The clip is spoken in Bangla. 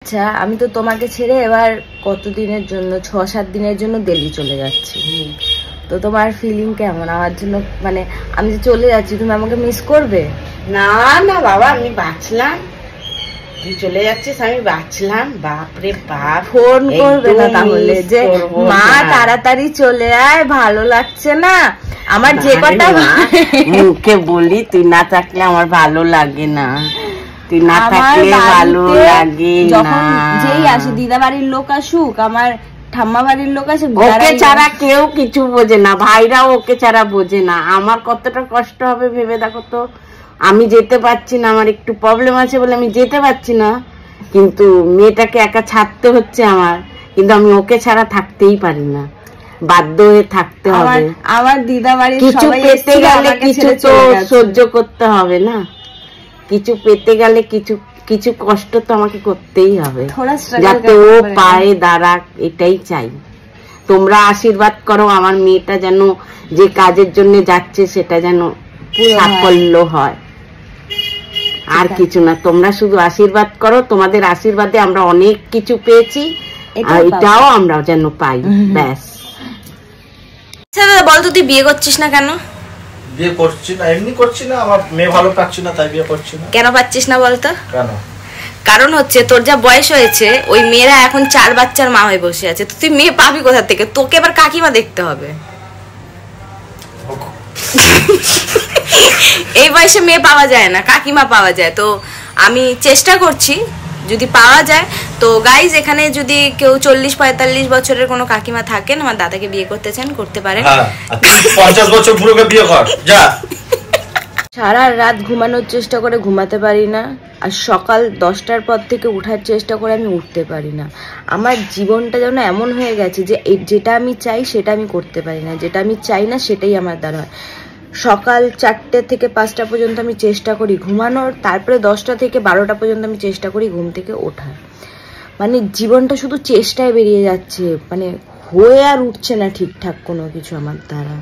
আচ্ছা, আমি তো তোমাকে ছেড়ে এবার কতদিনের জন্য 6-7 দিনের জন্য দিল্লি চলে যাচ্ছি। তো তোমার ফিলিং কেমন আমার জন্য? মানে আমি যে চলে যাচ্ছি, তুমি আমাকে মিস করবে? না না বাবা, আমি বাঁচলাম। তুই চলে যাচ্ছিস, আমি বাঁচলাম। বাপরে বাপ, ফোন করবে না তাহলে যে মা তাড়াতাড়ি চলে আয়, ভালো লাগছে না আমার? যে কটা মুখে বলি, তুই না থাকলে আমার ভালো লাগে না, তুই না থাকলে ভালো লাগে না। যেই আসে দিদা বাড়ির লোক আসুক, আমার ঠাম্মা বাড়ির লোক আসুক, ওকে ছাড়া কেউ কিছু বোঝে না, ভাইরাও ওকে ছাড়া বোঝে না। আমার কতটা কষ্ট হবে ভেবে দেখো তো। আমি যেতে পারছি না, আমার একটু প্রবলেম আছে বলে আমি যেতে পারছি না, কিন্তু মেয়েটাকে একা ছাড়তে হচ্ছে আমার। কিন্তু আমি ওকে ছাড়া থাকতেই পারি না, বাধ্য হয়ে থাকতে হবে। আমার দিদা বাড়ির কিছু পেতে গেলে কিছু তো সহ্য করতে হবে না, কিছু পেতে গেলে কিছু কষ্ট তো আমাকে করতেই হবে, যাতে ও পায়ে দাঁড়াক, এটাই চাই। তোমরা আশীর্বাদ করো আমার মেয়েটা যেন যে কাজের জন্য যাচ্ছে সেটা যেন সাফল্য হয়, আর কিছু না। তোমরা শুধু আশীর্বাদ করো, তোমাদের আশীর্বাদে আমরা অনেক কিছু পেয়েছি, আর এটাও আমরা যেন পাই, ব্যাস। আচ্ছা দাদা, বল তো তুই বিয়ে করছিস না কেন? বিয়ে করছি না, এমনি করছি না, আমার মেয়ে ভালো পাচ্ছি না তাই বিয়ে করছি না। কেন পাচ্ছিস না বলতো? কেন? কারণ হচ্ছে তোর যা বয়স হয়েছে, ওই মেয়েরা এখন 4 বাচ্চার মা হয়ে বসে আছে, তো তুই মেয়ে পাবি কোথা থেকে? তোকে এবার কাকিমা দেখতে হবে। এই বয়সে মেয়ে পাওয়া যায় না, কাকিমা পাওয়া যায়। তো আমি চেষ্টা করছি, যদি পাওয়া যায় তো গাইজ, এখানে যদি কেউ 40-45 বছরের কোনো কাকিমা থাকেন, আমার দাদাকে বিয়ে করতে চান, করতে পারেন। 50 বছর বুড়োকে বিয়ে কর যা। সারা রাত ঘুমানোর চেষ্টা করে ঘুমাতে পারি না, আর সকাল 10টার পর থেকে ওঠার চেষ্টা করে আমি উঠতে পারি না। আমার জীবনটা যেন এমন হয়ে গেছে যে যেটা আমি চাই সেটা আমি করতে পারি না, যেটা আমি চাই না সেটাই আমার দ্বারা হয়। সকাল 4টে থেকে 5টা পর্যন্ত আমি চেষ্টা করি ঘুমানোর, তারপরে 10টা থেকে 12টা পর্যন্ত আমি চেষ্টা করি ঘুম থেকে ওঠার। মানে জীবনটা শুধু চেষ্টায় বেরিয়ে যাচ্ছে, মানে হয়ে আর উঠছে না ঠিকঠাক কোনো কিছু আমার দ্বারা।